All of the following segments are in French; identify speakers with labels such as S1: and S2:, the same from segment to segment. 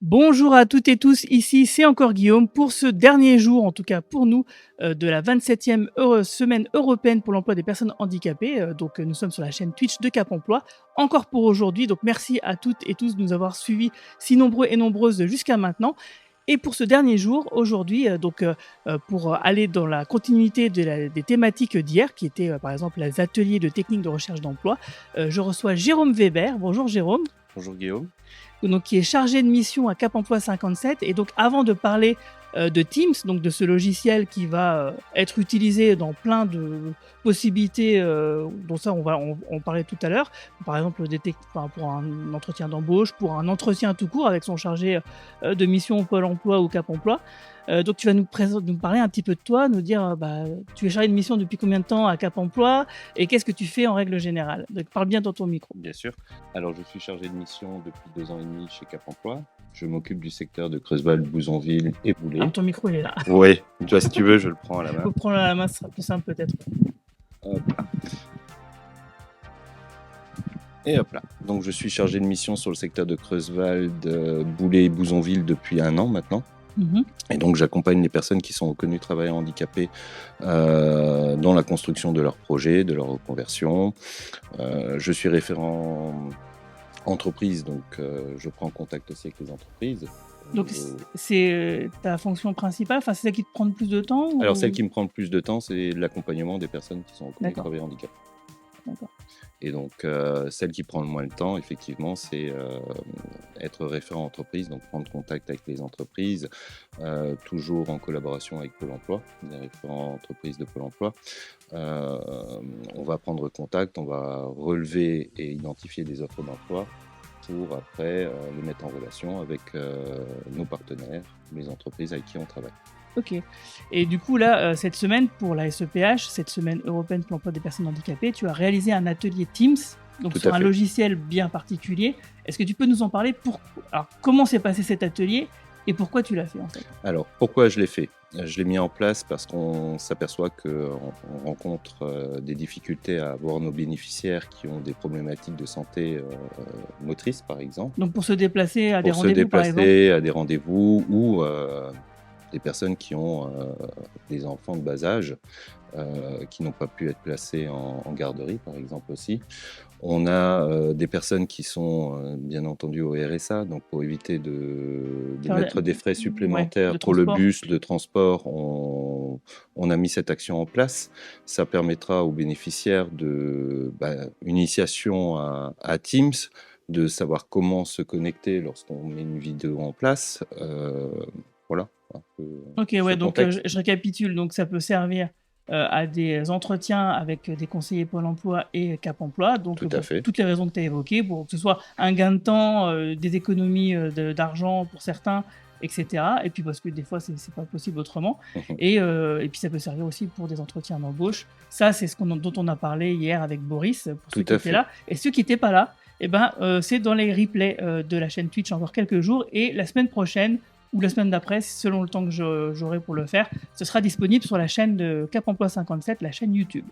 S1: Bonjour à toutes et tous, ici c'est encore Guillaume pour ce dernier jour, en tout cas pour nous, de la 27e semaine européenne pour l'emploi des personnes handicapées. Nous sommes sur la chaîne Twitch de Cap Emploi, encore pour aujourd'hui. Donc merci à toutes et tous de nous avoir suivis si nombreux et nombreuses jusqu'à maintenant. Et pour ce dernier jour, aujourd'hui, pour aller dans la continuité des thématiques d'hier, qui étaient par exemple les ateliers de techniques de recherche d'emploi, je reçois Jérôme Weber. Bonjour Jérôme.
S2: Bonjour Guillaume.
S1: Donc, qui est chargé de mission à Cap Emploi 57. Et donc, avant de parler de Teams, donc de ce logiciel qui va être utilisé dans plein de possibilités, dont ça on va en parler tout à l'heure, par exemple pour un entretien d'embauche, pour un entretien tout court avec son chargé de mission Pôle Emploi ou Cap Emploi. Donc tu vas nous parler un petit peu de toi, nous dire tu es chargé de mission depuis combien de temps à Cap Emploi et qu'est-ce que tu fais en règle générale. Donc parle bien dans ton micro.
S2: Bien sûr. Alors je suis chargé de mission depuis 2 ans et demi chez Cap Emploi. Je m'occupe du secteur de Creusval, Bouzonville et Boulay.
S1: Ah, ton micro il est là.
S2: Oui, toi si tu veux je le prends à la main.
S1: Faut prendre à la main, ce sera plus simple peut-être.
S2: Hop là. Et hop là. Donc je suis chargé de mission sur le secteur de Creusval, de Boulay et Bouzonville depuis 1 an maintenant. Et donc j'accompagne les personnes qui sont reconnues travailleurs handicapés dans la construction de leurs projets, de leur reconversion. Je suis référent entreprise, donc je prends contact aussi avec les entreprises.
S1: Donc c'est ta fonction principale, enfin c'est celle qui te prend le plus de temps
S2: Alors celle qui me prend le plus de temps, c'est l'accompagnement des personnes qui sont reconnues travailleurs handicapés.
S1: D'accord.
S2: Et donc, celle qui prend le moins de temps, effectivement, c'est être référent entreprise, donc prendre contact avec les entreprises, toujours en collaboration avec Pôle emploi, les référents entreprises de Pôle emploi. On va prendre contact, on va relever et identifier des offres d'emploi pour après les mettre en relation avec nos partenaires, les entreprises avec qui on travaille.
S1: Ok. Et du coup, là, cette semaine, pour la SEPH, cette semaine européenne pour l'emploi des personnes handicapées, tu as réalisé un atelier Teams, donc sur un logiciel bien particulier. Est-ce que tu peux nous en parler? Alors, comment s'est passé cet atelier et pourquoi tu l'as fait en fait?
S2: Alors, pourquoi je l'ai fait? Je l'ai mis en place parce qu'on s'aperçoit qu'on rencontre des difficultés à avoir nos bénéficiaires qui ont des problématiques de santé motrice, par exemple.
S1: Donc, pour se déplacer à des rendez-vous,
S2: par exemple? Pour se déplacer à des rendez-vous ou des personnes qui ont des enfants de bas âge qui n'ont pas pu être placés en garderie, par exemple aussi. On a des personnes qui sont bien entendu au RSA, donc pour éviter de mettre des frais supplémentaires pour le bus, le transport, on a mis cette action en place. Ça permettra aux bénéficiaires une initiation à Teams, de savoir comment se connecter lorsqu'on met une vidéo en place. Voilà.
S1: Ok, ouais, donc je récapitule. Donc ça peut servir à des entretiens avec des conseillers Pôle emploi et Cap emploi, donc pour toutes les raisons que tu as évoquées, pour que ce soit un gain de temps, des économies d'argent pour certains, etc. Et puis parce que des fois, c'est pas possible autrement. Et puis ça peut servir aussi pour des entretiens d'embauche. Ça, c'est dont on a parlé hier avec Boris, pour ceux qui étaient là. Et ceux qui n'étaient pas là, c'est dans les replays de la chaîne Twitch encore quelques jours. Et la semaine prochaine, ou la semaine d'après, selon le temps que j'aurai pour le faire, ce sera disponible sur la chaîne de Cap Emploi 57, la chaîne YouTube.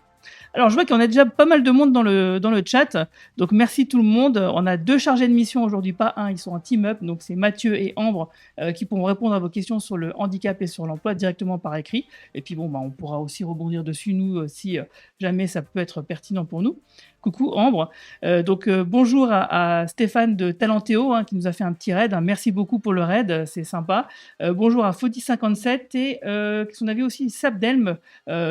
S1: Alors, je vois qu'on a déjà pas mal de monde dans le chat, donc merci tout le monde. On a 2 chargés de mission aujourd'hui, pas un, ils sont en team-up, donc c'est Mathieu et Ambre qui pourront répondre à vos questions sur le handicap et sur l'emploi directement par écrit. Et puis on pourra aussi rebondir dessus, nous, si jamais ça peut être pertinent pour nous. Coucou Ambre. Bonjour à Stéphane de Talentéo qui nous a fait un petit raid. Merci beaucoup pour le raid, c'est sympa. Bonjour à Faudy57 et on avait aussi Sabdelm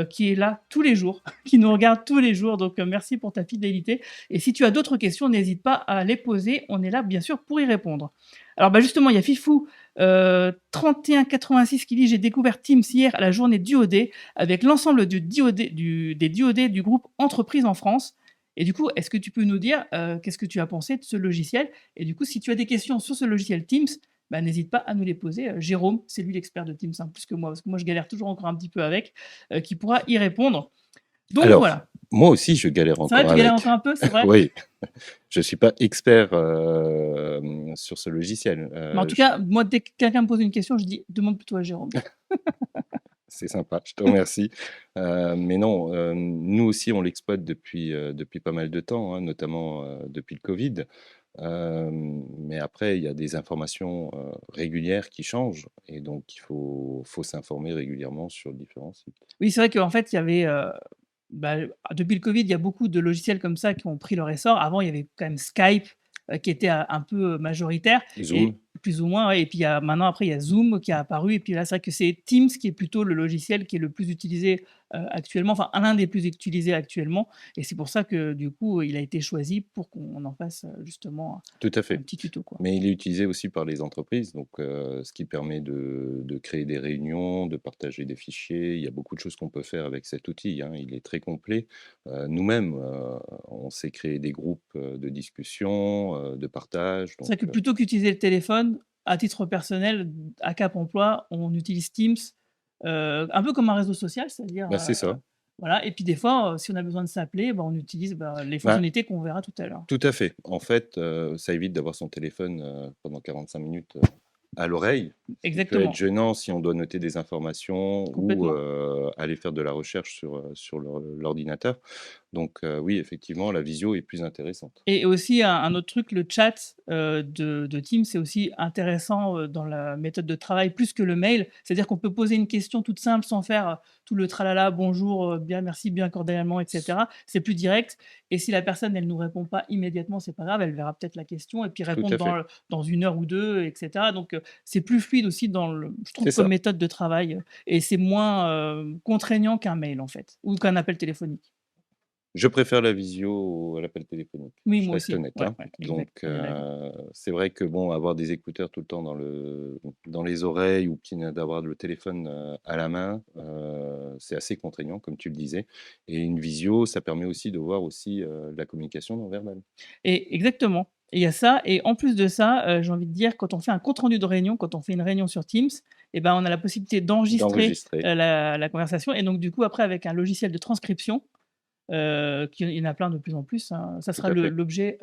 S1: qui est là tous les jours, qui nous regarde tous les jours. Donc merci pour ta fidélité. Et si tu as d'autres questions, n'hésite pas à les poser. On est là bien sûr pour y répondre. Alors justement, il y a Fifou 3186 qui dit: j'ai découvert Teams hier à la journée DOD avec l'ensemble des DOD du groupe Entreprise en France. Et du coup, est-ce que tu peux nous dire qu'est-ce que tu as pensé de ce logiciel? Et du coup, si tu as des questions sur ce logiciel Teams, n'hésite pas à nous les poser. Jérôme, c'est lui l'expert de Teams, plus que moi, parce que moi, je galère toujours encore un petit peu avec, qui pourra y répondre. Donc voilà.
S2: Moi aussi, je galère
S1: C'est vrai,
S2: encore
S1: tu galères
S2: avec.
S1: encore un peu, c'est vrai?
S2: Oui, je suis pas expert, sur ce logiciel.
S1: Mais en tout cas, moi, dès que quelqu'un me pose une question, je dis: «Demande plutôt à Jérôme».
S2: C'est sympa, je te remercie. Mais non, nous aussi, on l'exploite depuis pas mal de temps, hein, notamment, depuis le covid. Mais après, il y a des informations, régulières qui changent et donc il faut s'informer régulièrement sur différents sites.
S1: Oui, c'est vrai qu'en fait, il y avait, bah, depuis le covid, il y a beaucoup de logiciels comme ça qui ont pris leur essor. Avant, il y avait quand même Skype, qui était un peu majoritaire et
S2: Zoom,
S1: plus ou moins, ouais, et puis il y a maintenant après il y a Zoom qui est apparu et puis là, c'est vrai que c'est Teams qui est plutôt le logiciel qui est le plus utilisé, actuellement, enfin l'un des plus utilisés actuellement et c'est pour ça que du coup, il a été choisi pour qu'on en fasse, justement
S2: tout à
S1: un
S2: fait.
S1: petit tuto, quoi.
S2: Mais il est utilisé aussi par les entreprises, donc ce qui permet de créer des réunions, de partager des fichiers. Il y a beaucoup de choses qu'on peut faire avec cet outil, hein. Il est très complet. Nous-mêmes, on s'est créé des groupes, de discussion, de partage,
S1: C'est
S2: donc
S1: vrai que plutôt qu'utiliser le téléphone, à titre personnel, à Cap Emploi, on utilise Teams, un peu comme un réseau social, c'est-à-dire,
S2: bah, c'est ça.
S1: voilà et puis des fois, si on a besoin de s'appeler, bah, on utilise, bah, les
S2: Bah,
S1: fonctionnalités qu'on verra tout à l'heure.
S2: tout à fait. En fait, ça évite d'avoir son téléphone, pendant 45 minutes, à l'oreille, ce qui peut être
S1: Exactement,
S2: gênant si on doit noter des informations ou,
S1: complètement.
S2: aller faire de la recherche sur l'ordinateur. Donc, oui, effectivement, la visio est plus intéressante.
S1: Et aussi un autre truc, le chat, de Teams, c'est aussi intéressant, dans la méthode de travail plus que le mail. C'est-à-dire qu'on peut poser une question toute simple sans faire, tout le tralala: «Bonjour, bien, merci», bien cordialement et cetera. C'est plus direct et si la personne, elle nous répond pas immédiatement, c'est pas grave, elle verra peut-être la question et puis
S2: Tout
S1: répondre
S2: à fait.
S1: dans 1 heure ou 2 et cetera. Donc c'est plus fluide aussi dans le je trouve
S2: C'est
S1: comme
S2: ça.
S1: méthode de travail, et c'est moins, contraignant qu'un mail, en fait, ou qu'un appel téléphonique.
S2: Je préfère la visio à l'appel téléphonique.
S1: Oui,
S2: Je
S1: moi
S2: reste
S1: aussi.
S2: honnête,
S1: Ouais,
S2: hein.
S1: ouais,
S2: Donc,
S1: exact, on est d'accord.
S2: c'est vrai que bon, avoir des écouteurs tout le temps dans les oreilles ou d'avoir le téléphone, à la main, c'est assez contraignant comme tu le disais et une visio, ça permet aussi de voir aussi, la communication non verbale.
S1: Et exactement. Et il y a ça et en plus de ça, j'ai envie de dire quand on fait un compte rendu de réunion, quand on fait une réunion sur Teams et ben, on a la possibilité d'enregistrer,
S2: D'enregistrer,
S1: la conversation et donc du coup après avec un logiciel de transcription, qui il y en a plein de plus en plus, hein, ça
S2: tout
S1: sera
S2: à fait.
S1: l'objet,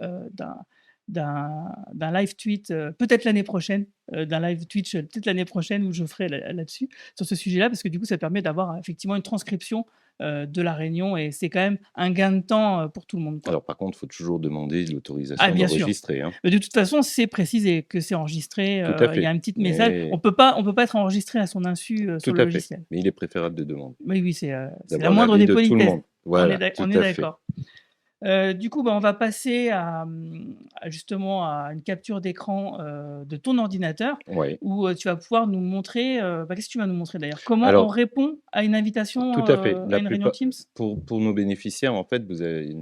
S1: d'un live tweet, peut-être l'année prochaine, d'un live Twitch, peut-être l'année prochaine où je ferai là-dessus, sur ce sujet-là, parce que du coup ça permet d'avoir effectivement une transcription, de la réunion et c'est quand même un gain de temps, pour tout le monde, quoi.
S2: Alors par contre, il faut toujours demander
S1: Ah
S2: l'autorisation
S1: bien sûr.
S2: d'enregistrer, hein.
S1: Mais de toute façon, c'est précisé que c'est enregistré,
S2: Tout à
S1: il y a
S2: fait,
S1: un petit message.
S2: mais
S1: On peut pas être enregistré à son insu, sur
S2: tout
S1: le
S2: à fait,
S1: logiciel.
S2: mais il est préférable de demander,
S1: Oui, oui, c'est la
S2: d'avoir
S1: moindre
S2: l'avis
S1: des
S2: de tout le
S1: politesses.
S2: monde. Voilà, tout
S1: On est
S2: à fait.
S1: d'accord. Du coup, bah, on va passer à justement à une capture d'écran, de ton ordinateur
S2: Oui.
S1: où, tu vas pouvoir nous montrer, bah, qu'est-ce que tu vas nous montrer d'ailleurs? Comment on
S2: Alors,
S1: répond à une invitation,
S2: tout à fait.
S1: à
S2: La
S1: une réunion
S2: plupart
S1: Teams?
S2: pour nos bénéficiaires, en fait, vous avez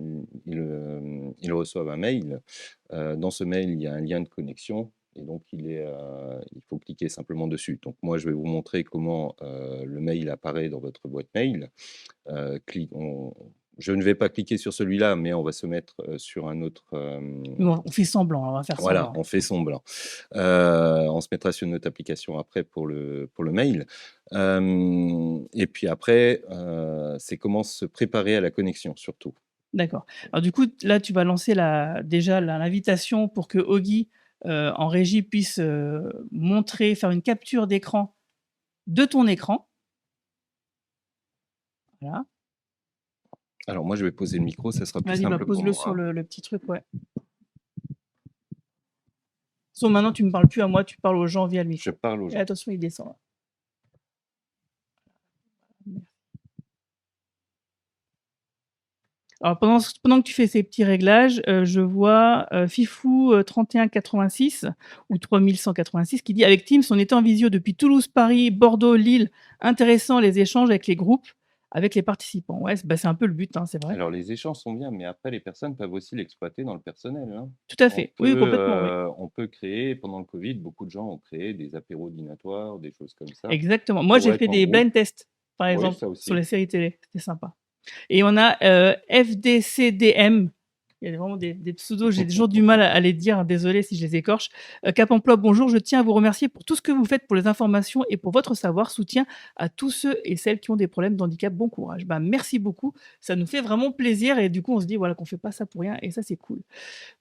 S2: ils reçoivent un mail. Dans ce mail, il y a un lien de connexion et donc il faut cliquer simplement dessus. Donc moi, je vais vous montrer comment, le mail apparaît dans votre boîte mail. Cli on Je ne vais pas cliquer sur celui-là, mais on va se mettre, sur un autre,
S1: On fait semblant, on va faire
S2: voilà,
S1: semblant.
S2: on fait semblant. On se mettra sur notre application après pour le mail. Et puis après, c'est comment se préparer à la connexion surtout.
S1: D'accord. Alors du coup, là, tu vas lancer l'invitation pour que Augy, en régie, puisse, faire une capture d'écran de ton écran. Voilà.
S2: Alors moi, je vais poser le micro, ça sera plus
S1: Vas-y, bah,
S2: simple pour
S1: pose-le sur
S2: moi.
S1: le petit truc, ouais. Sauf maintenant, tu me parles plus à moi, tu parles aux gens via le
S2: Je
S1: micro.
S2: parle aux
S1: Et
S2: gens.
S1: attention, il descend là. Alors pendant que tu fais ces petits réglages, je vois, Fifou, 3186 ou 3186 qui dit: «Avec Teams, on était en visio depuis Toulouse, Paris, Bordeaux, Lille. Intéressant les échanges avec les groupes, avec les participants». Ouais, c'est un peu le but, hein, c'est vrai.
S2: Alors les échanges sont bien, mais après les personnes peuvent aussi l'exploiter dans le personnel, hein.
S1: Tout à fait. Oui, complètement, oui.
S2: On peut créer pendant le covid, beaucoup de gens ont créé des apéros dînatoires, des choses comme ça,
S1: Exactement. Moi,
S2: pour
S1: j'ai fait
S2: être en
S1: des
S2: groupe.
S1: blind tests, par
S2: Oui,
S1: exemple,
S2: ça
S1: sur
S2: aussi.
S1: les séries télé. C'était sympa et on a, FDCDM Il y a vraiment des pseudos, j'ai toujours du mal à les dire, désolé si je les écorche. Cap Emploi, bonjour, je tiens à vous remercier pour tout ce que vous faites pour les informations et pour votre savoir. Soutien à tous ceux et celles qui ont des problèmes de handicap. Bon courage. Bah, merci beaucoup. Ça nous fait vraiment plaisir et du coup, on se dit voilà qu'on fait pas ça pour rien et ça, c'est cool.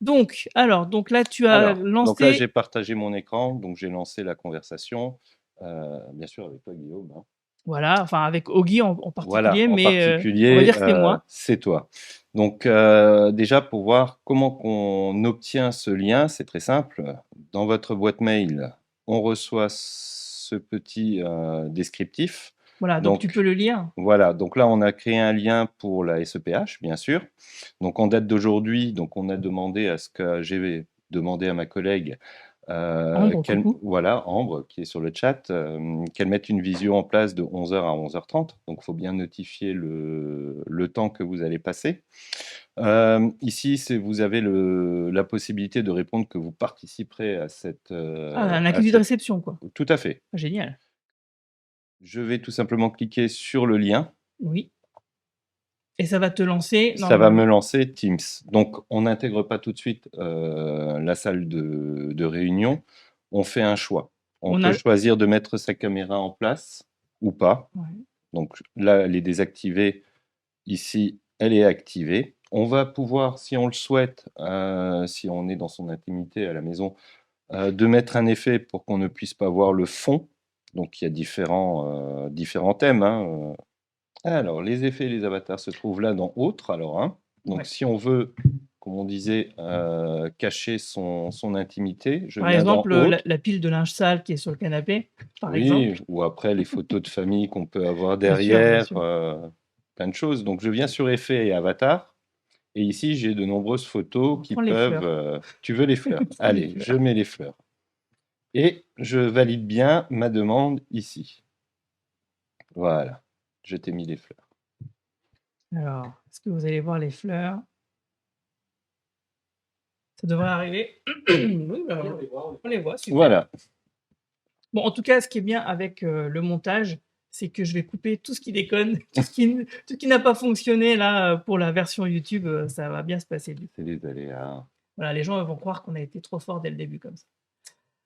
S1: Donc, donc là, tu as
S2: Donc là,
S1: lancé.
S2: j'ai partagé mon écran, donc j'ai lancé la conversation, bien sûr avec toi, Guillaume. Hein.
S1: Voilà, enfin avec Oggy en
S2: Voilà,
S1: particulier,
S2: en
S1: mais on va
S2: particulier,
S1: dire que c'est moi.
S2: c'est toi. Donc, déjà pour voir comment on obtient ce lien, c'est très simple. Dans votre boîte mail, on reçoit ce petit descriptif.
S1: Voilà, donc tu peux le lire.
S2: Voilà, donc là, on a créé un lien pour la SEPH, bien sûr. Donc, en date d'aujourd'hui, donc on a demandé à ce que j'ai demandé à ma collègue,
S1: Ambre, coucou.
S2: voilà, Ambre, qui est sur le chat, qu'elle mette une visio en place de 11h à 11h30. Donc, il faut bien notifier le temps que vous allez passer. Ici, vous avez la possibilité de répondre que vous participerez à cette...
S1: Un accusé de réception, quoi.
S2: Tout à fait.
S1: Génial.
S2: Je vais tout simplement cliquer sur le lien.
S1: Oui. Et ça va te lancer
S2: Ça va me
S1: normalement.
S2: lancer Teams. Donc, on n'intègre pas tout de suite la salle de réunion. On fait un choix. On peut choisir de mettre sa caméra en place ou pas.
S1: Ouais.
S2: Donc là, elle est désactivée. Ici, elle est activée. On va pouvoir, si on le souhaite, si on est dans son intimité à la maison, de mettre un effet pour qu'on ne puisse pas voir le fond. Donc, il y a différents thèmes. Hein. Alors, les effets et les avatars se trouvent là dans Autres. Alors, hein. Donc,
S1: Ouais.
S2: si on veut, comme on disait, cacher son intimité, je
S1: Par
S2: viens dans
S1: exemple,
S2: Autres.
S1: la pile de linge sale qui est sur le canapé, par
S2: Oui,
S1: exemple.
S2: ou après les photos de famille qu'on peut avoir
S1: Bien sûr, bien
S2: derrière,
S1: sûr.
S2: plein de choses. Donc, je viens sur Effets et Avatars. Et ici, j'ai de nombreuses photos qui
S1: prend les fleurs.
S2: peuvent... Tu veux les fleurs?
S1: Les
S2: Allez,
S1: fleurs.
S2: je mets les fleurs. Et je valide bien ma demande ici. Voilà, je t'ai mis les fleurs.
S1: Alors, est-ce que vous allez voir les fleurs? Ça devrait arriver. Oui, bah, on les voit, super.
S2: Voilà.
S1: Bon, en tout cas, ce qui est bien avec le montage, c'est que je vais couper tout ce qui déconne, tout ce qui n'a pas fonctionné là pour la version YouTube, ça va bien se passer.
S2: C'est les aléas.
S1: Voilà, les gens vont croire qu'on a été trop fort dès le début comme ça.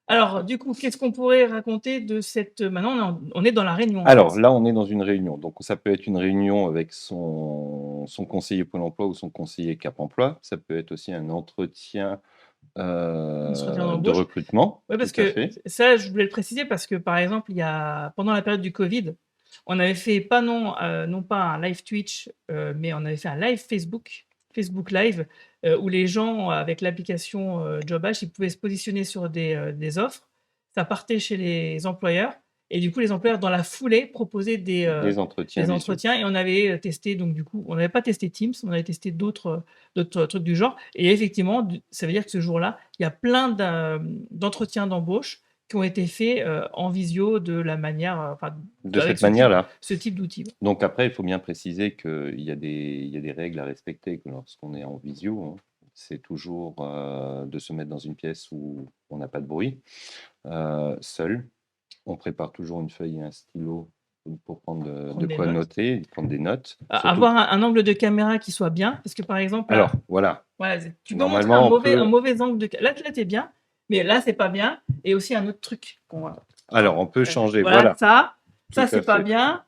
S1: Alors, du coup, qu'est-ce qu'on pourrait raconter de cette... Maintenant, on est dans la réunion.
S2: Alors là, on est dans une réunion. Donc, ça peut être une réunion avec son conseiller Pôle emploi ou son conseiller Cap emploi. Ça peut être aussi un entretien de recrutement.
S1: Oui, parce que ça, je voulais le préciser parce que, par exemple, pendant la période du Covid, on avait fait non pas un live Twitch, mais on avait fait un live Facebook Live, où les gens, avec l'application JobH, ils pouvaient se positionner sur des offres. Ça partait chez les employeurs. Et du coup, les employeurs, dans la foulée, proposaient des entretiens. Et on avait testé, donc du coup, on n'avait pas testé Teams, on avait testé d'autres trucs du genre. Et effectivement, ça veut dire que ce jour-là, il y a plein d'entretiens d'embauche qui ont été faits en visio de la manière,
S2: de cette manière-là.
S1: Ce type d'outil.
S2: Donc après, il faut bien préciser qu'il y a des règles à respecter que lorsqu'on est en visio. Hein. C'est toujours de se mettre dans une pièce où on n'a pas de bruit, seul. On prépare toujours une feuille et un stylo pour prendre de quoi noter, prendre des notes.
S1: Avoir un angle de caméra qui soit bien, parce que par exemple...
S2: Alors, voilà.
S1: Tu peux montrer un mauvais angle de caméra. Là, t'es bien, mais là, c'est pas bien. Et aussi un autre truc.
S2: Alors, on peut changer. Voilà.
S1: Ça, c'est pas bien.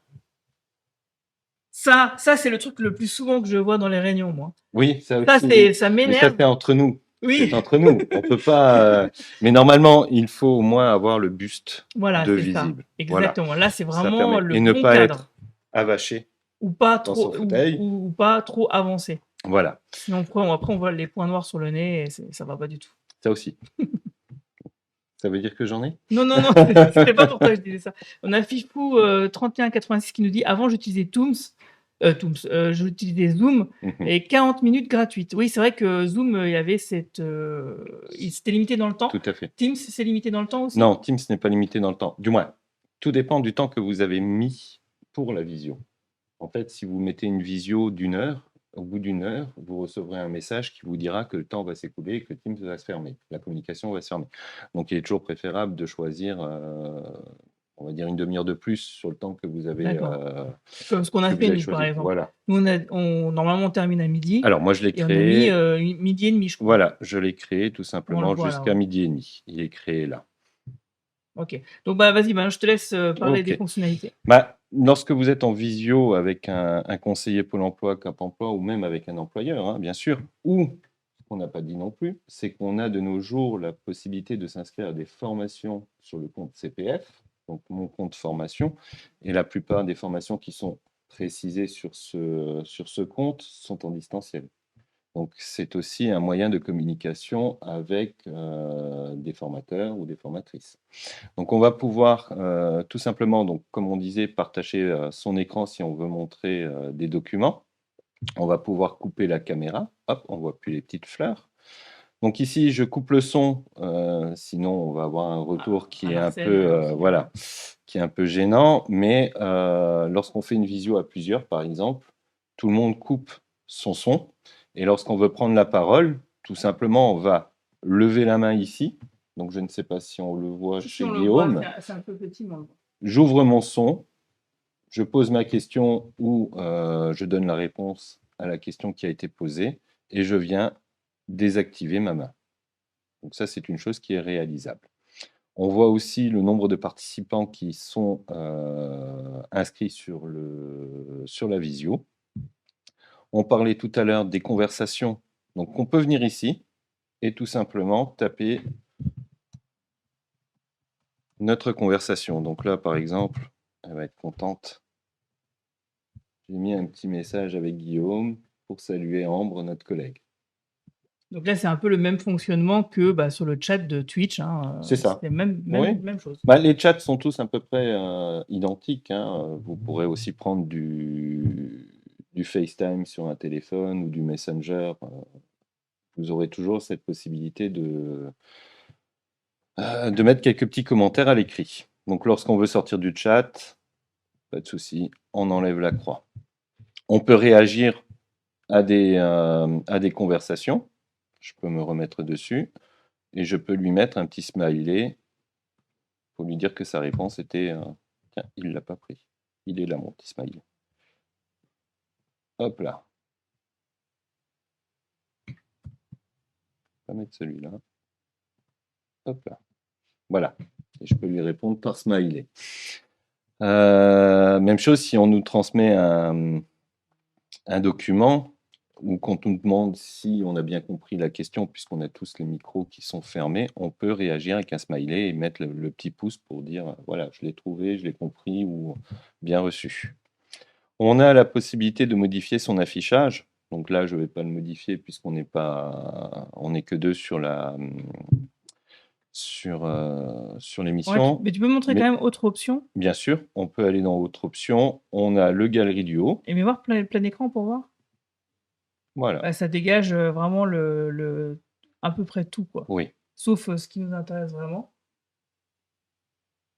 S1: Ça, c'est le truc le plus souvent que je vois dans les réunions, moi.
S2: Oui, ça aussi.
S1: Ça m'énerve.
S2: Mais ça, c'est entre nous.
S1: Oui.
S2: C'est entre nous. On peut pas. Mais normalement, il faut au moins avoir le buste de visible.
S1: Ça. Exactement. Voilà. Là, c'est vraiment le
S2: et ne pas être avaché.
S1: Ou pas trop, ou pas trop avancé.
S2: Voilà.
S1: Sinon, après, on voit les points noirs sur le nez et ça va pas du tout.
S2: Ça aussi. Ça veut dire que j'en ai?
S1: Non, c'était pas pour toi que je disais ça. On a Fifou 3186 qui nous dit avant j'utilisais Teams, j'utilisais Zoom et 40 minutes gratuites. Oui, c'est vrai que Zoom, il y avait c'était limité dans le temps.
S2: Tout à fait.
S1: Teams, c'est limité dans le temps aussi?
S2: Non, Teams n'est pas limité dans le temps. Du moins, tout dépend du temps que vous avez mis pour la visio. En fait, si vous mettez une visio d'1 heure, au bout d'1 heure, vous recevrez un message qui vous dira que le temps va s'écouler et que Teams va se fermer. La communication va se fermer. Donc, il est toujours préférable de choisir on va dire une demi-heure de plus sur le temps que vous avez,
S1: Comme ce qu'on a
S2: que vous
S1: fait,
S2: avez
S1: nous, par
S2: choisi.
S1: exemple.
S2: Voilà.
S1: Nous, normalement, on termine à midi
S2: Alors moi, je l'ai
S1: et on a mis
S2: créé.
S1: midi et demi, je crois.
S2: Voilà, je l'ai créé tout
S1: On le
S2: simplement
S1: voit là,
S2: jusqu'à
S1: ouais.
S2: midi et demi. Il est créé là.
S1: Ok. Donc, bah, vas-y, je te laisse parler des
S2: Ok.
S1: fonctionnalités.
S2: Lorsque vous êtes en visio avec un conseiller Pôle emploi, Cap emploi, ou même avec un employeur, hein, bien sûr, ou ce qu'on n'a pas dit non plus, c'est qu'on a de nos jours la possibilité de s'inscrire à des formations sur le compte CPF, donc mon compte formation, et la plupart des formations qui sont précisées sur ce compte sont en distanciel. Donc, c'est aussi un moyen de communication avec des formateurs ou des formatrices. Donc, on va pouvoir tout simplement, donc, comme on disait, partager son écran si on veut montrer des documents. On va pouvoir couper la caméra. Hop, on ne voit plus les petites fleurs. Donc ici, je coupe le son, sinon on va avoir un retour qui est un peu, voilà, qui est un peu gênant. Mais lorsqu'on fait une visio à plusieurs, par exemple, tout le monde coupe son son. Et lorsqu'on veut prendre la parole, tout simplement, on va lever la main ici. Donc je ne sais pas si on le voit
S1: Si
S2: chez
S1: on le
S2: Guillaume.
S1: voit, c'est un peu petit, mais on le voit.
S2: J'ouvre mon son, je pose ma question ou je donne la réponse à la question qui a été posée et je viens désactiver ma main. Donc ça, c'est une chose qui est réalisable. On voit aussi le nombre de participants qui sont inscrits sur la visio. On parlait tout à l'heure des conversations. Donc on peut venir ici et tout simplement taper notre conversation. Donc là, par exemple, elle va être contente. J'ai mis un petit message avec Guillaume pour saluer Ambre, notre collègue.
S1: Donc là, c'est un peu le même fonctionnement que sur le chat de Twitch.
S2: C'est ça.
S1: C'est même chose.
S2: Les chats sont tous à peu près identiques. Hein. Vous pourrez aussi prendre du FaceTime sur un téléphone ou du Messenger. Vous aurez toujours cette possibilité de mettre quelques petits commentaires à l'écrit. Donc lorsqu'on veut sortir du chat, pas de souci, on enlève la croix. On peut réagir à des conversations. Je peux me remettre dessus et je peux lui mettre un petit smiley pour lui dire que sa réponse était tiens, il ne l'a pas pris. Il est là, mon petit smiley. Hop là. Je vais mettre celui-là. Hop là. Voilà. Et je peux lui répondre par smiley. Même chose si on nous transmet un document ou qu'on nous demande si on a bien compris la question, puisqu'on a tous les micros qui sont fermés, on peut réagir avec un smiley et mettre le petit pouce pour dire voilà, je l'ai trouvé, je l'ai compris ou bien reçu. On a la possibilité de modifier son affichage. Donc là, je ne vais pas le modifier puisqu'on n'est pas, on n'est que deux sur l'émission.
S1: Ouais, mais tu peux montrer quand même autre option.
S2: Bien sûr, on peut aller dans autre option. On a le galerie du haut.
S1: Et mais voir plein écran pour voir.
S2: Voilà.
S1: Ça dégage vraiment à peu près tout, quoi.
S2: Oui.
S1: Sauf ce qui nous intéresse vraiment.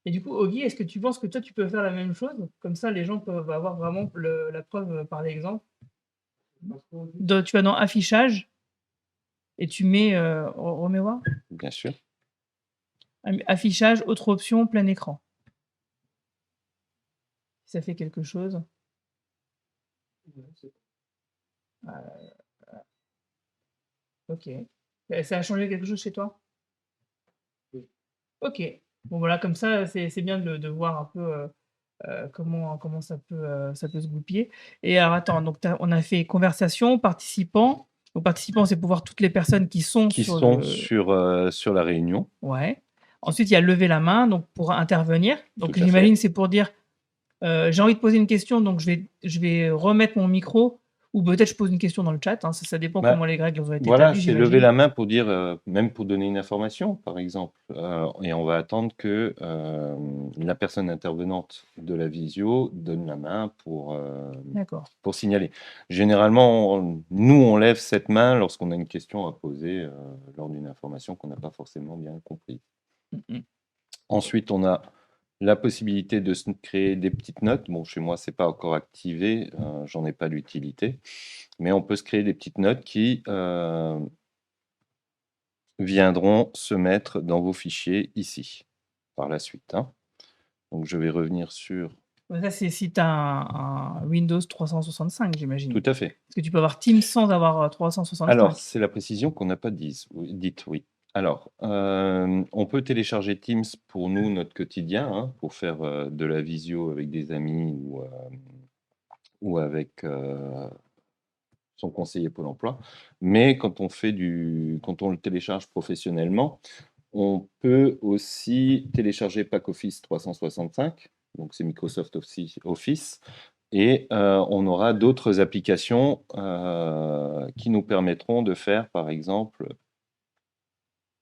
S1: Et du coup, Oggy, est-ce que tu penses que toi, tu peux faire la même chose? Comme ça, les gens peuvent avoir vraiment la preuve par l'exemple. Tu vas dans affichage et tu mets, remets voir.
S2: Bien sûr.
S1: Affichage, autre option, plein écran. Ça fait quelque chose. Ok. Ça a changé quelque chose chez toi? Oui. Ok. Bon voilà, comme ça, c'est bien de voir un peu comment ça peut se goupiller. Et alors attends, donc on a fait conversation, participants. Donc participants, c'est pour voir toutes les personnes qui sont
S2: sur la réunion.
S1: Ouais. Ensuite, il y a lever la main, donc pour intervenir. Donc j'imagine c'est pour dire j'ai envie de poser une question, donc je vais remettre mon micro. Ou peut-être je pose une question dans le chat, hein, ça dépend comment les règles ont été établies.
S2: C'est lever la main pour dire, même pour donner une information, par exemple. Et on va attendre que la personne intervenante de la visio donne la main pour signaler. Généralement, nous, on lève cette main lorsqu'on a une question à poser lors d'une information qu'on n'a pas forcément bien comprise. Ensuite, on a la possibilité de se créer des petites notes. Bon, chez moi, ce n'est pas encore activé, j'en ai pas l'utilité. Mais on peut se créer des petites notes qui viendront se mettre dans vos fichiers ici, par la suite. Hein. Donc, je vais revenir sur...
S1: Ça, c'est si tu as un Windows 365, j'imagine.
S2: Tout à fait.
S1: Parce que tu peux avoir Teams sans avoir
S2: Alors,
S1: 365.
S2: c'est la précision qu'on n'a pas dite, oui. Alors, on peut télécharger Teams pour nous, notre quotidien, hein, pour faire de la visio avec des amis ou avec son conseiller Pôle emploi. Mais quand on le télécharge professionnellement, on peut aussi télécharger Pack Office 365, donc c'est Microsoft Office, et on aura d'autres applications qui nous permettront de faire, par exemple,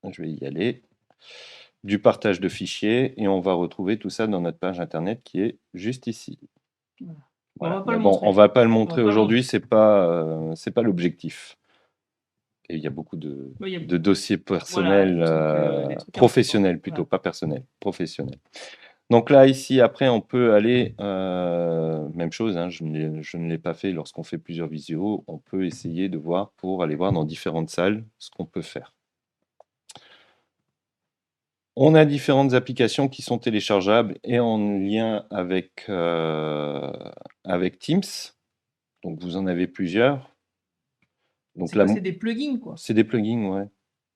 S2: je vais y aller, du partage de fichiers, et on va retrouver tout ça dans notre page internet qui est juste ici. Voilà. On va pas le montrer aujourd'hui, c'est pas l'objectif. Et il y a beaucoup de dossiers personnels, professionnels plutôt, pas personnels, professionnels. Donc là, ici, après, on peut aller, même chose, hein, je ne l'ai pas fait lorsqu'on fait plusieurs visios, on peut essayer de voir pour aller voir dans différentes salles ce qu'on peut faire. On a différentes applications qui sont téléchargeables et en lien avec Teams. Donc, vous en avez plusieurs.
S1: Donc là, c'est des plugins, quoi.
S2: C'est des plugins, ouais.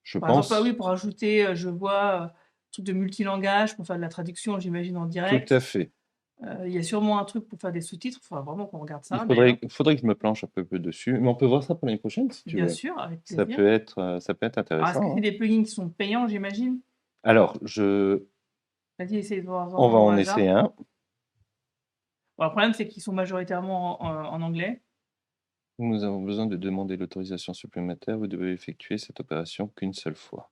S2: Je pense.
S1: Exemple, oui, pour ajouter, je vois, truc de multilangage, pour faire de la traduction, j'imagine, en direct.
S2: Tout à fait.
S1: Il y a sûrement un truc pour faire des sous-titres. Il faudra vraiment qu'on regarde ça.
S2: Il faudrait que je me planche un peu dessus. Mais on peut voir ça pour l'année prochaine, si tu veux.
S1: Bien sûr, avec plaisir.
S2: Ça peut être intéressant.
S1: Est-ce que c'est des plugins qui sont payants, j'imagine?
S2: Alors,
S1: Vas-y, essaye de voir.
S2: On va en essayer un.
S1: Bon, le problème, c'est qu'ils sont majoritairement en anglais.
S2: Nous avons besoin de demander l'autorisation supplémentaire. Vous devez effectuer cette opération qu'une seule fois.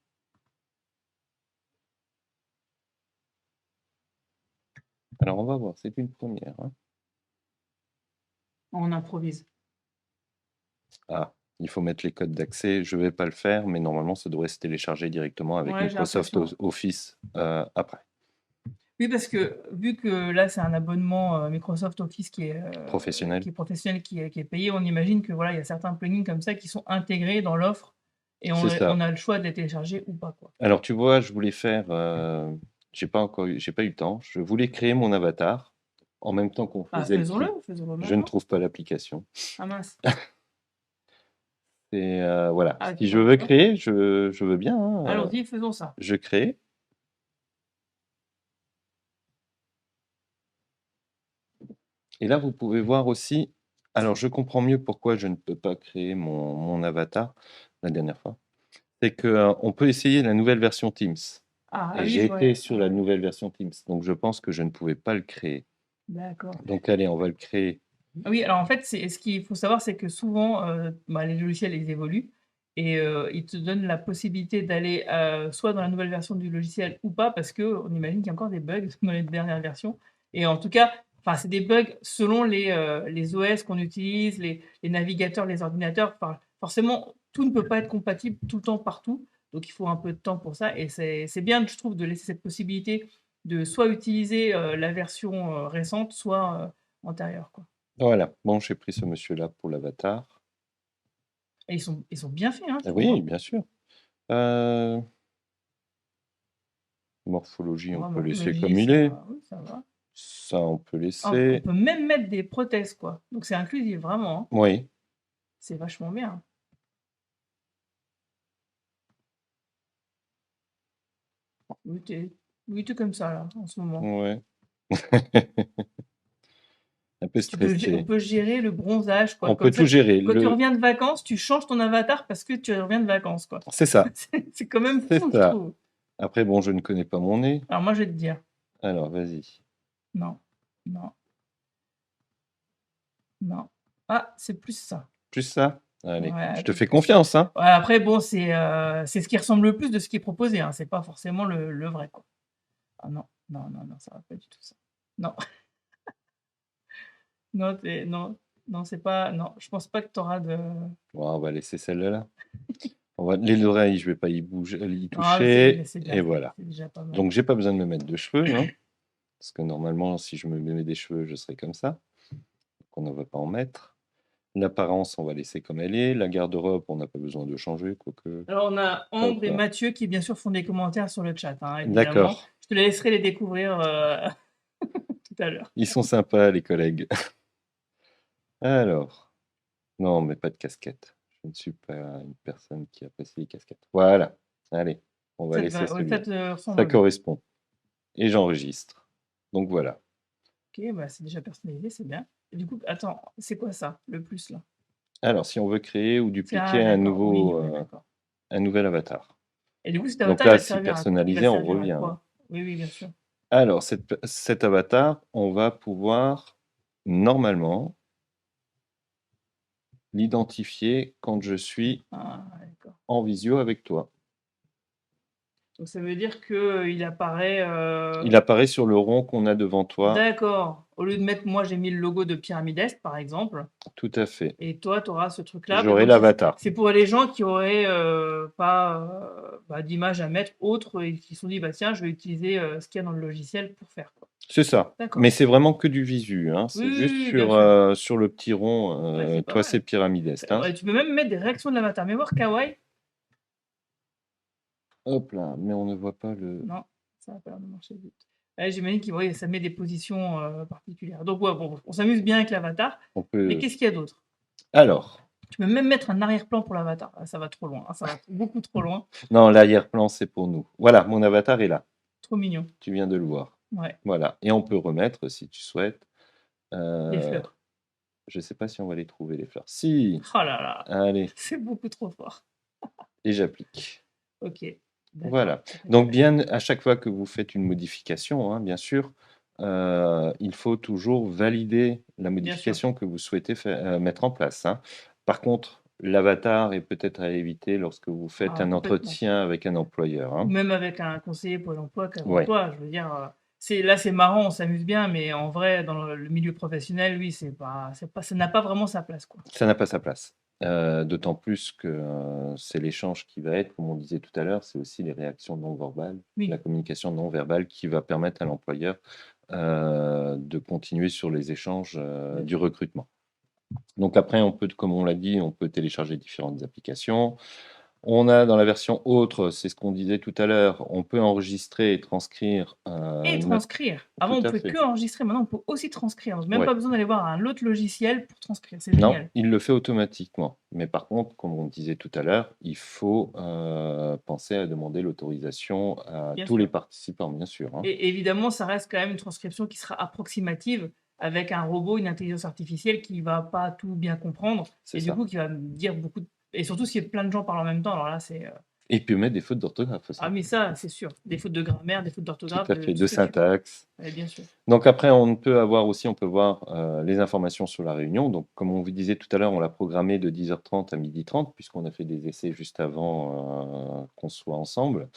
S2: Alors, on va voir. C'est une première. Hein.
S1: On improvise.
S2: Ah, il faut mettre les codes d'accès. Je ne vais pas le faire, mais normalement, ça devrait se télécharger directement avec Microsoft Office après.
S1: Oui, parce que vu que là, c'est un abonnement Microsoft Office qui est
S2: professionnel,
S1: qui est payé, on imagine que voilà, il y a certains plugins comme ça qui sont intégrés dans l'offre et on a le choix de les télécharger ou pas, quoi.
S2: Alors, tu vois, je voulais faire, j'ai pas eu le temps. Je voulais créer mon avatar en même temps qu'on faisait
S1: faisons-le.
S2: Je ne trouve pas l'application.
S1: Ah mince.
S2: Et voilà. Si je veux créer, je veux bien. Hein,
S1: allons-y, faisons ça.
S2: Je crée. Et là, vous pouvez voir aussi. Alors, je comprends mieux pourquoi je ne peux pas créer mon avatar la dernière fois. C'est qu'on peut essayer la nouvelle version Teams. Et j'ai été sur la nouvelle version Teams. Donc, je pense que je ne pouvais pas le créer.
S1: D'accord.
S2: Donc, allez, on va le créer.
S1: Oui, alors en fait, ce qu'il faut savoir, c'est que souvent, les logiciels, ils évoluent et ils te donnent la possibilité d'aller soit dans la nouvelle version du logiciel ou pas, parce qu'on imagine qu'il y a encore des bugs dans les dernières versions. Et en tout cas, c'est des bugs selon les OS qu'on utilise, les navigateurs, les ordinateurs. Forcément, tout ne peut pas être compatible tout le temps partout. Donc, il faut un peu de temps pour ça. Et c'est bien, je trouve, de laisser cette possibilité de soit utiliser la version récente, soit antérieure, quoi.
S2: Voilà. Bon, j'ai pris ce monsieur-là pour l'avatar.
S1: Et ils sont bien faits, hein.
S2: Oui, bien sûr. Morphologie, on peut laisser comme il est.
S1: Oui, ça va.
S2: Ça, on peut laisser.
S1: On peut même mettre des prothèses, quoi. Donc, c'est inclusif, vraiment. Hein.
S2: Oui.
S1: C'est vachement bien. Oui, t'es comme ça, là, en ce moment.
S2: Ouais. Un peu stressé.
S1: On peut gérer le bronzage, quoi.
S2: On peut tout gérer.
S1: Quand tu reviens de vacances, tu changes ton avatar parce que tu reviens de vacances, quoi.
S2: C'est ça.
S1: C'est quand même fou, je trouve.
S2: Après, bon, je ne connais pas mon nez.
S1: Alors, moi, je vais te dire.
S2: Alors, vas-y.
S1: Non. Ah, c'est plus ça.
S2: Plus ça? Allez, je te fais confiance, hein.
S1: Ouais, après, bon, c'est ce qui ressemble le plus de ce qui est proposé, hein. C'est pas forcément le vrai, quoi. Ah non, ça va pas du tout ça. Non. Non, c'est pas. Non, je pense pas que tu auras de.
S2: Bon, on va laisser celle-là. Les oreilles, je vais pas y toucher. Et voilà. Donc, j'ai pas besoin de me mettre de cheveux, hein, parce que normalement, si je me mets des cheveux, je serais comme ça. Donc, on ne va pas en mettre. L'apparence, on va laisser comme elle est. La garde-robe, on n'a pas besoin de changer. Quoique...
S1: Alors, on a Ambre et Mathieu qui, bien sûr, font des commentaires sur le chat. Hein,
S2: d'accord.
S1: Je te laisserai les découvrir tout à l'heure.
S2: Ils sont sympas, les collègues. Alors, non, mais pas de casquette. Je ne suis pas une personne qui apprécie les casquettes. Voilà, allez, on va laisser celui-là. Ça
S1: ressemble bien.
S2: correspond. Et j'enregistre. Donc voilà.
S1: Ok, bah c'est déjà personnalisé, c'est bien. Et du coup, attends, c'est quoi ça, le plus là?
S2: Alors, si on veut créer ou dupliquer
S1: Ah,
S2: un
S1: d'accord, oui,
S2: un nouvel avatar.
S1: Et du coup, cet
S2: Donc
S1: avatar, il
S2: là,
S1: va
S2: c'est
S1: servir à quoi?
S2: personnalisé, on
S1: servir à
S2: revient.
S1: quoi? Oui, oui, bien sûr.
S2: Alors, cet avatar, on va pouvoir normalement l'identifier quand je suis
S1: Ah, d'accord.
S2: en visio avec toi.
S1: Donc ça veut dire qu'il apparaît.
S2: Il apparaît sur le rond qu'on a devant toi.
S1: D'accord. Au lieu de mettre, moi, j'ai mis le logo de Pyramide Est, par exemple.
S2: Tout à fait.
S1: Et toi, tu auras ce truc-là.
S2: J'aurai
S1: Donc,
S2: l'avatar.
S1: c'est pour les gens qui auraient pas d'image à mettre autre et qui se sont dit, bah tiens, je vais utiliser ce qu'il y a dans le logiciel pour faire. Quoi.
S2: C'est ça.
S1: D'accord.
S2: Mais c'est vraiment que du visu. Hein. C'est
S1: Oui,
S2: juste
S1: oui, bien sûr.
S2: sur le petit rond.
S1: Ouais, c'est pas
S2: toi,
S1: mal.
S2: c'est Pyramide Est. Hein.
S1: Ouais, tu peux même mettre des réactions de l'avatar. Mais voir Kawaii.
S2: Hop là, mais on ne voit pas le.
S1: Non, ça va pas de marcher vite. J'imagine que ça met des positions particulières. Donc, ouais, bon, on s'amuse bien avec l'avatar. Mais qu'est-ce qu'il y a d'autre?
S2: Alors,
S1: Tu peux même mettre un arrière-plan pour l'avatar. Ah, ça va trop loin. Ça va beaucoup trop loin.
S2: non, l'arrière-plan, c'est pour nous. Voilà, mon avatar est là.
S1: Trop mignon.
S2: Tu viens de le voir.
S1: Ouais.
S2: Voilà. Et on peut remettre, si tu souhaites.
S1: Des fleurs.
S2: Je ne sais pas si on va les trouver, les fleurs. Si.
S1: Oh là là.
S2: Allez.
S1: C'est beaucoup trop fort.
S2: Et j'applique.
S1: Ok.
S2: Voilà. Donc, bien, à chaque fois que vous faites une modification, hein, bien sûr, il faut toujours valider la modification que vous souhaitez mettre en place. Hein. Par contre, l'avatar est peut-être à éviter lorsque vous faites un entretien avec un employeur. Hein.
S1: Même avec un conseiller Pôle emploi, je veux dire, là c'est marrant, on s'amuse bien, mais en vrai, dans le milieu professionnel, oui, ça n'a pas vraiment sa place. Quoi.
S2: Ça n'a pas sa place. D'autant plus que c'est l'échange qui va être, comme on disait tout à l'heure, c'est aussi les réactions non verbales, la communication non verbale qui va permettre à l'employeur de continuer sur les échanges du recrutement. Donc après, comme on l'a dit, on peut télécharger différentes applications. On a dans la version autre, c'est ce qu'on disait tout à l'heure, on peut enregistrer et transcrire.
S1: Transcrire. Avant, on ne pouvait que enregistrer, maintenant on peut aussi transcrire. Donc même pas besoin d'aller voir un autre logiciel pour transcrire. C'est génial.
S2: Non, il le fait automatiquement. Mais par contre, comme on disait tout à l'heure, il faut penser à demander l'autorisation à tous les participants, bien sûr. Hein.
S1: Et évidemment, ça reste quand même une transcription qui sera approximative avec un robot, une intelligence artificielle qui ne va pas tout bien comprendre et du coup qui va dire beaucoup de... Et surtout s'il y a plein de gens parlent en même temps, alors là c'est...
S2: Et il peut mettre des fautes d'orthographe aussi.
S1: Ah mais ça, c'est sûr. Des fautes de grammaire, des fautes d'orthographe.
S2: Tout à fait, de syntaxe.
S1: Oui, bien sûr.
S2: Donc après, on peut voir les informations sur la réunion. Donc comme on vous disait tout à l'heure, on l'a programmé de 10h30 à 12h30, puisqu'on a fait des essais juste avant qu'on soit ensemble.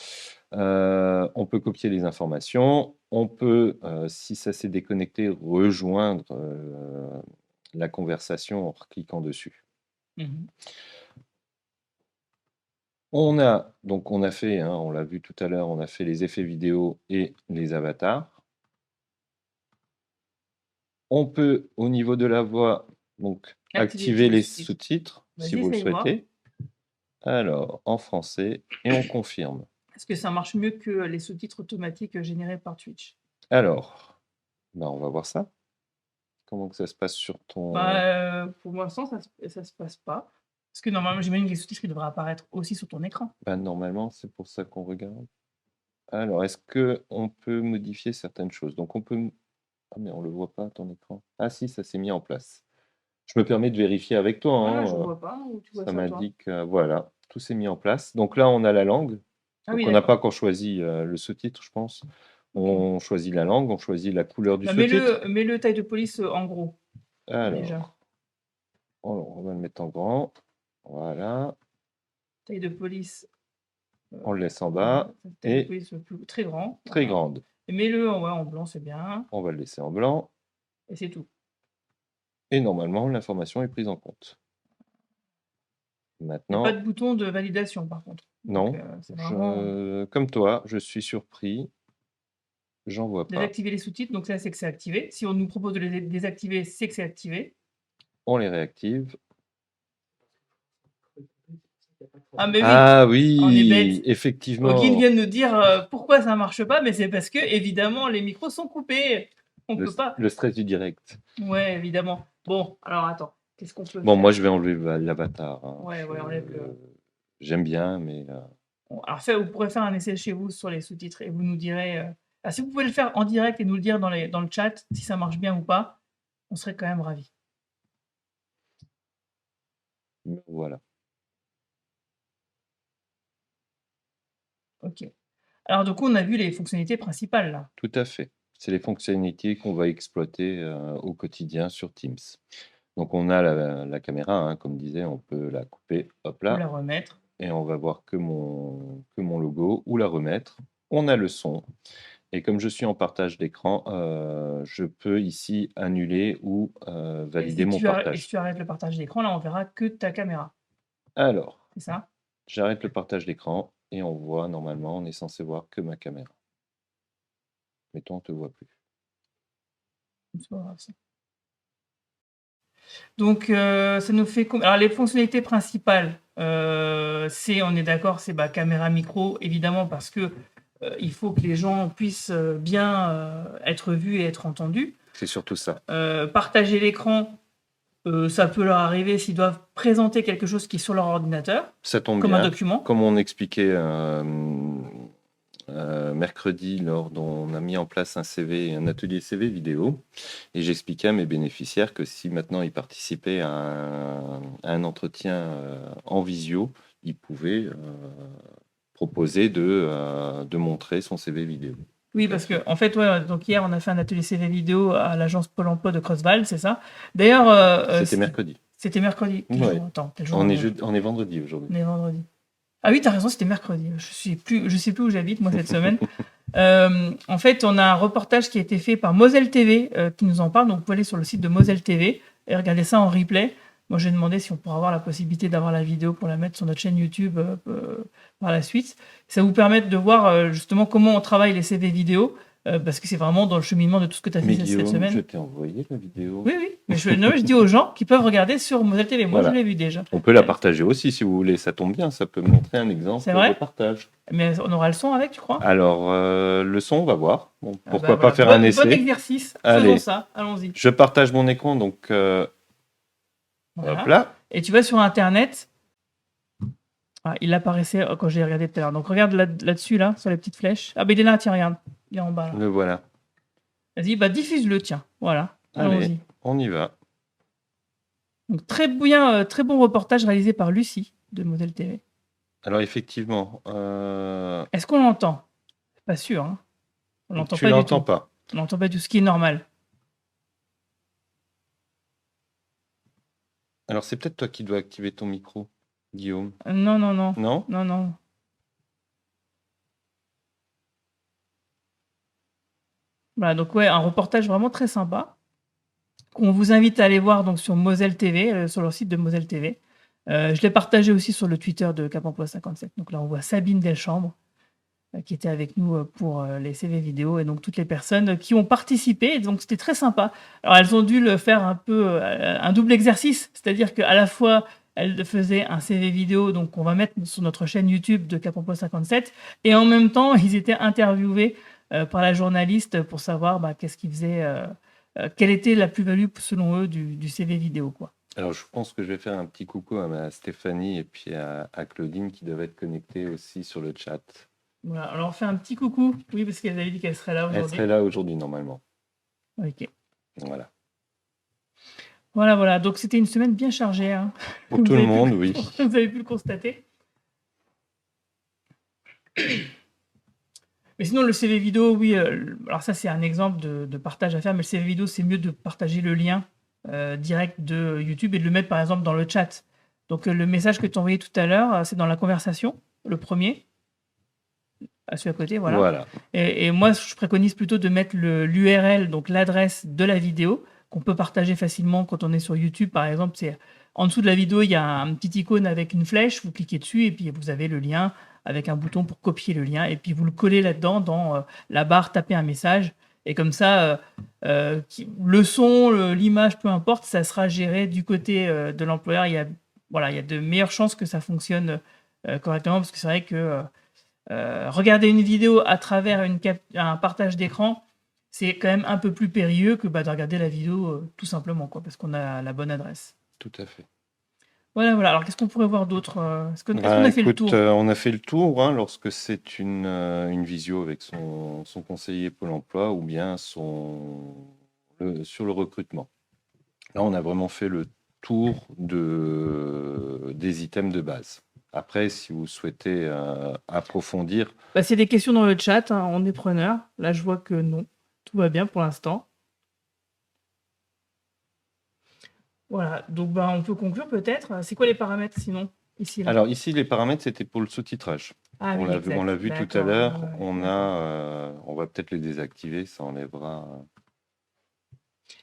S2: On peut copier les informations. On peut, si ça s'est déconnecté, rejoindre la conversation en cliquant dessus. On a fait, hein, on l'a vu tout à l'heure, on a fait les effets vidéo et les avatars. On peut, au niveau de la voix, donc activer les sous-titres si vous le souhaitez. Alors, en français, et on confirme.
S1: Est-ce que ça marche mieux que les sous-titres automatiques générés par Twitch?
S2: Alors, on va voir ça. Comment que ça se passe sur ton...
S1: pour l'instant, ça se passe pas. Parce que normalement, j'imagine que les sous-titres devraient apparaître aussi sur ton écran.
S2: Normalement, c'est pour ça qu'on regarde. Alors, est-ce qu'on peut modifier certaines choses? Donc, on peut... Ah, mais on ne le voit pas, ton écran. Ah si, ça s'est mis en place. Je me permets de vérifier avec toi.
S1: Hein, je ne vois pas. Où tu vois
S2: ça m'indique, voilà, tout s'est mis en place. Donc là, on a la langue. Donc, on n'a pas encore choisi le sous-titre, je pense. On choisit la langue, on choisit la couleur du sous-titre.
S1: Mets-le taille de police en gros.
S2: Alors, déjà. On va le mettre en grand. Voilà.
S1: Taille de police.
S2: On le laisse en bas.
S1: Taille de police très grand.
S2: Très grande.
S1: Et mets-le en blanc, c'est bien.
S2: On va le laisser en blanc.
S1: Et c'est tout.
S2: Et normalement, l'information est prise en compte. Maintenant.
S1: Il n'y a pas de bouton de validation, par contre.
S2: Non. Donc, comme toi, je suis surpris. J'en vois pas.
S1: Désactiver les sous-titres, donc ça, c'est que c'est activé. Si on nous propose de les désactiver, c'est que c'est activé.
S2: On les réactive.
S1: Ah,
S2: oui,
S1: on est bête.
S2: Effectivement.
S1: Ogin vient de nous dire pourquoi ça ne marche pas, mais c'est parce que, évidemment, les micros sont coupés. On peut pas.
S2: Le stress du direct.
S1: Ouais, évidemment. Bon, alors attends. Qu'est-ce qu'on peut
S2: Bon,
S1: faire?
S2: moi, je vais enlever l'avatar.
S1: Ouais, enlève le.
S2: J'aime bien, mais
S1: Bon, alors vous pourrez faire un essai chez vous sur les sous-titres et vous nous direz. Si vous pouvez le faire en direct et nous le dire dans le chat si ça marche bien ou pas, on serait quand même ravis.
S2: voilà.
S1: Ok. Alors, du coup, on a vu les fonctionnalités principales là.
S2: Tout à fait. C'est les fonctionnalités qu'on va exploiter au quotidien sur Teams. Donc, on a la caméra, hein, comme disait, on peut la couper, hop
S1: Ou la
S2: là,
S1: remettre.
S2: et on va voir que mon logo, ou la remettre. On a le son. Et comme je suis en partage d'écran, je peux ici annuler ou valider mon
S1: Et
S2: partage.
S1: si tu arrêtes le partage d'écran, là, on verra que ta caméra.
S2: Alors,
S1: C'est ça?
S2: j'arrête le partage d'écran et on voit, normalement, on est censé voir que ma caméra. Mais toi, on ne te voit plus.
S1: C'est pas grave, ça. Donc, ça nous fait... Alors, les fonctionnalités principales, on est d'accord, c'est caméra micro, évidemment, parce que il faut que les gens puissent bien être vus et être entendus.
S2: C'est surtout ça.
S1: Partager l'écran, ça peut leur arriver s'ils doivent présenter quelque chose qui est sur leur ordinateur.
S2: Ça tombe
S1: comme
S2: bien.
S1: Un document.
S2: Comme on expliquait mercredi, lors dont on a mis en place un atelier CV vidéo, et j'expliquais à mes bénéficiaires que si maintenant ils participaient à un entretien en visio, ils pouvaient proposer de montrer son CV vidéo.
S1: Oui, parce que en fait, donc hier, on a fait un atelier CV vidéo à l'agence Pôle emploi de Creusval, c'est ça. D'ailleurs,
S2: c'était mercredi.
S1: C'était mercredi.
S2: Ouais.
S1: Attends,
S2: on est vendredi aujourd'hui.
S1: On est vendredi. Ah oui, t'as raison, c'était mercredi. Je sais plus où j'habite moi cette semaine. En fait, on a un reportage qui a été fait par Moselle TV qui nous en parle. Donc, vous pouvez aller sur le site de Moselle TV et regarder ça en replay. Moi, j'ai demandé si on pourrait avoir la possibilité d'avoir la vidéo pour la mettre sur notre chaîne YouTube par la suite. Ça vous permet de voir justement comment on travaille les CV vidéo, parce que c'est vraiment dans le cheminement de tout ce que tu as fait cette semaine.
S2: Je t'ai envoyé la vidéo.
S1: Oui. Mais je dis aux gens qui peuvent regarder sur Moselle TV. Moi, je l'ai vu déjà.
S2: On peut la partager aussi si vous voulez. Ça tombe bien, ça peut montrer un exemple de partage.
S1: Mais on aura le son avec, tu crois?
S2: Alors, le son, on va voir. Bon, pourquoi pas faire un essai?
S1: Bon exercice.
S2: Allez.
S1: Faisons ça. Allons-y.
S2: Je partage mon écran, donc
S1: voilà.
S2: Hop là.
S1: Et tu vas sur Internet. Ah, il apparaissait quand j'ai regardé tout à l'heure. Donc, regarde là-dessus, là, sur les petites flèches. Ah, ben il est là, tiens, regarde. Il est en bas. Là.
S2: Le voilà.
S1: Vas-y, diffuse-le, tiens. Voilà.
S2: Allez, on y va.
S1: Donc, très bon reportage réalisé par Lucie de Moselle TV.
S2: Alors, effectivement.
S1: Est-ce qu'on l'entend? Pas sûr. Hein. On l'entend pas.
S2: Tu l'entends pas.
S1: On l'entend pas du tout, ce qui est normal.
S2: Alors, c'est peut-être toi qui dois activer ton micro, Guillaume.
S1: Non.
S2: Non?
S1: Non. Voilà, donc un reportage vraiment très sympa qu'on vous invite à aller voir donc sur Moselle TV, sur leur site de Moselle TV. Je l'ai partagé aussi sur le Twitter de Cap Emploi 57. Donc là, on voit Sabine Delchambre qui était avec nous pour les CV vidéo et donc toutes les personnes qui ont participé. Donc c'était très sympa. Alors elles ont dû le faire un peu un double exercice, c'est-à-dire qu'à la fois elles faisaient un CV vidéo donc qu'on va mettre sur notre chaîne YouTube de Cap Emploi 57 et en même temps ils étaient interviewés par la journaliste pour savoir qu'est-ce qu'ils faisaient, quelle était la plus-value selon eux du CV vidéo, quoi.
S2: Alors, je pense que je vais faire un petit coucou à Stéphanie et puis à Claudine qui doivent être connectées aussi sur le chat.
S1: Voilà, alors on fait un petit coucou. Oui, parce qu'elle avait dit qu'elle serait là aujourd'hui.
S2: Elle serait là aujourd'hui, normalement.
S1: Ok.
S2: Voilà.
S1: Voilà. Donc, c'était une semaine bien chargée. Hein.
S2: Pour tout le monde, oui.
S1: Vous avez pu le constater. Mais sinon, le CV vidéo, oui. Alors ça, c'est un exemple de partage à faire. Mais le CV vidéo, c'est mieux de partager le lien direct de YouTube et de le mettre, par exemple, dans le chat. Donc, le message que tu as envoyé tout à l'heure, c'est dans la conversation, le premier. À celui à côté, voilà. Et moi, je préconise plutôt de mettre l'URL, donc l'adresse de la vidéo, qu'on peut partager facilement quand on est sur YouTube, par exemple. C'est en dessous de la vidéo, il y a un petit icône avec une flèche, vous cliquez dessus et puis vous avez le lien avec un bouton pour copier le lien et puis vous le collez là-dedans dans la barre taper un message. Et comme ça, le son, l'image, peu importe, ça sera géré du côté de l'employeur. Il y a de meilleures chances que ça fonctionne correctement parce que c'est vrai que regarder une vidéo à travers un partage d'écran, c'est quand même un peu plus périlleux que de regarder la vidéo tout simplement, quoi, parce qu'on a la bonne adresse.
S2: Tout à fait.
S1: Voilà, voilà. Alors, qu'est-ce qu'on pourrait voir d'autre est-ce qu'on a fait le tour
S2: on a fait le tour hein, lorsque c'est une visio avec son conseiller Pôle emploi ou bien sur le recrutement. Là, on a vraiment fait le tour des items de base. Après, si vous souhaitez approfondir...
S1: c'est des questions dans le chat, hein, on est preneur. Là, je vois que non, tout va bien pour l'instant. Voilà, donc on peut conclure peut-être. C'est quoi les paramètres sinon ici, là
S2: Alors ici, les paramètres, c'était pour le sous-titrage.
S1: Ah, oui,
S2: on l'a vu tout à l'heure.
S1: Ouais,
S2: On va peut-être les désactiver, ça enlèvera...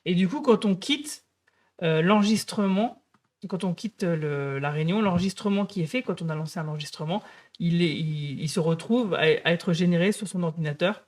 S1: Et du coup, quand on quitte l'enregistrement, quand on quitte la réunion, l'enregistrement qui est fait, quand on a lancé un enregistrement, il se retrouve à être généré sur son ordinateur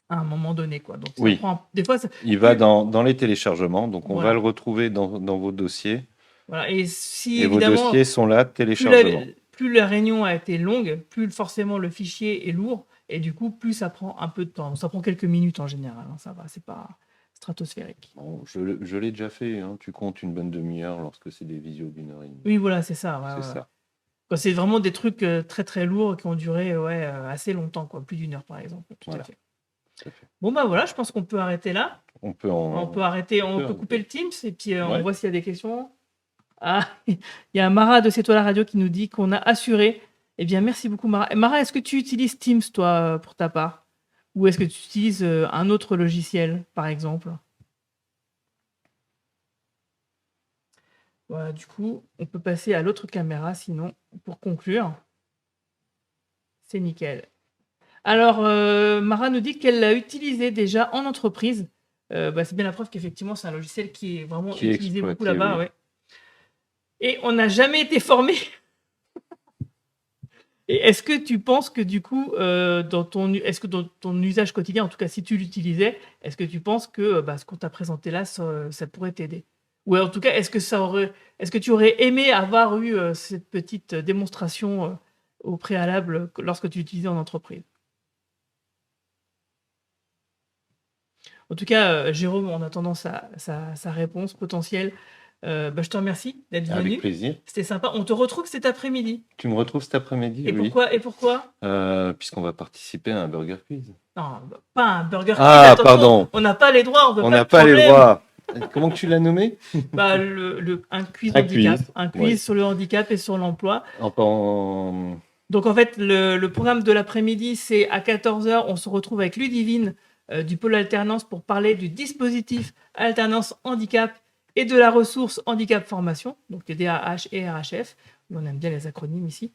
S1: à un moment donné, quoi. Donc,
S2: oui,
S1: des fois,
S2: il va dans les téléchargements, donc on
S1: Voilà.
S2: va le retrouver dans vos dossiers.
S1: Voilà. Et si
S2: Et vos
S1: évidemment,
S2: dossiers sont là, téléchargement.
S1: plus la réunion a été longue, plus forcément le fichier est lourd, et du coup, plus ça prend un peu de temps. Ça prend quelques minutes en général, hein, ça va, c'est pas stratosphérique.
S2: Bon, je l'ai déjà fait, hein. Tu comptes une bonne demi-heure lorsque c'est des visios d'1 heure et demie.
S1: Oui, voilà, c'est ça.
S2: C'est ça.
S1: Quand c'est vraiment des trucs très très lourds qui ont duré assez longtemps, quoi, plus d'1 heure par exemple. Tout à fait. Bon voilà, je pense qu'on peut arrêter là. On peut arrêter, on peut couper le Teams et puis on voit s'il y a des questions. Ah, il y a Mara de C'est toi la radio qui nous dit qu'on a assuré. Eh bien, merci beaucoup Mara. Mara, est-ce que tu utilises Teams toi pour ta part? Ou est-ce que tu utilises un autre logiciel, par exemple? Voilà, du coup, on peut passer à l'autre caméra, sinon, pour conclure. C'est nickel. Alors, Mara nous dit qu'elle l'a utilisé déjà en entreprise. C'est bien la preuve qu'effectivement, c'est un logiciel qui est vraiment utilisé beaucoup là-bas. Oui. Ouais. Et on n'a jamais été formé. Et est-ce que tu penses que du coup, dans ton usage quotidien, en tout cas si tu l'utilisais, est-ce que tu penses que ce qu'on t'a présenté là, ça pourrait t'aider? Ou en tout cas, est-ce que tu aurais aimé avoir eu cette petite démonstration au préalable lorsque tu l'utilisais en entreprise? En tout cas, Jérôme, en attendant sa réponse potentielle, je te remercie d'être venu.
S2: Avec plaisir.
S1: C'était sympa. On te retrouve cet après-midi.
S2: Tu me retrouves cet après-midi,
S1: oui. Et pourquoi
S2: puisqu'on va participer à un burger quiz.
S1: Non, pas un burger quiz.
S2: Ah, pardon.
S1: On n'a pas les droits.
S2: On n'a pas les droits. Comment tu l'as nommé?
S1: Un quiz handicap. Un quiz sur le handicap et sur l'emploi. Donc en fait, le programme de l'après-midi, c'est à 14h. On se retrouve avec Ludivine du pôle alternance pour parler du dispositif alternance handicap et de la ressource handicap formation, donc les DAH et RHF. On aime bien les acronymes ici.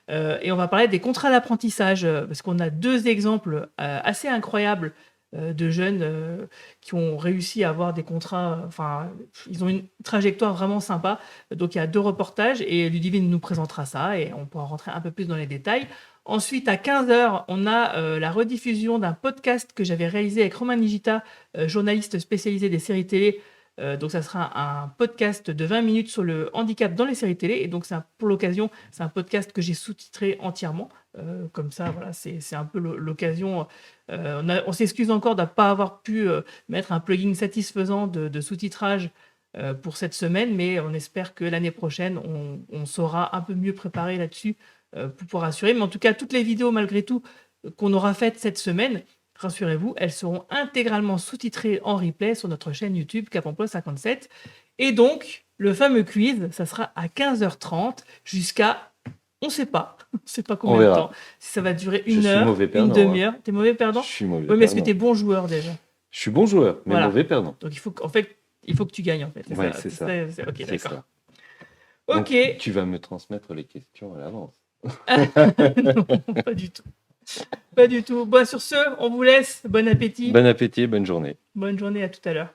S1: Et on va parler des contrats d'apprentissage, parce qu'on a 2 exemples assez incroyables de jeunes qui ont réussi à avoir des contrats, ils ont une trajectoire vraiment sympa. Donc il y a 2 reportages et Ludivine nous présentera ça et on pourra rentrer un peu plus dans les détails. Ensuite, à 15h, on a la rediffusion d'un podcast que j'avais réalisé avec Romain Nigita, journaliste spécialisé des séries télé. Donc ça sera un podcast de 20 minutes sur le handicap dans les séries télé. Et donc pour l'occasion, c'est un podcast que j'ai sous-titré entièrement. Comme ça, voilà, c'est un peu l'occasion. On s'excuse encore de ne pas avoir pu mettre un plugin satisfaisant de sous-titrage pour cette semaine, mais on espère que l'année prochaine, on sera un peu mieux préparé là-dessus pour pouvoir assurer. Mais en tout cas, toutes les vidéos, malgré tout, qu'on aura faites cette semaine, rassurez-vous, elles seront intégralement sous-titrées en replay sur notre chaîne YouTube Cap Emploi 57. Et donc, le fameux quiz, ça sera à 15h30 jusqu'à, on ne sait pas combien de temps. Si ça va durer 1 heure, une demi-heure. T'es mauvais perdant?
S2: Je suis mauvais
S1: perdant. Oui, mais est-ce que t'es bon joueur déjà?
S2: Je suis bon joueur, mais mauvais perdant.
S1: Donc il faut que tu gagnes en fait.
S2: Ouais, c'est ça.
S1: Ok, d'accord.
S2: Ok. Donc, tu vas me transmettre les questions à l'avance.
S1: Non, pas du tout. Pas du tout. Bon, sur ce, on vous laisse. Bon appétit.
S2: Bon appétit, bonne journée.
S1: Bonne journée, à tout à l'heure.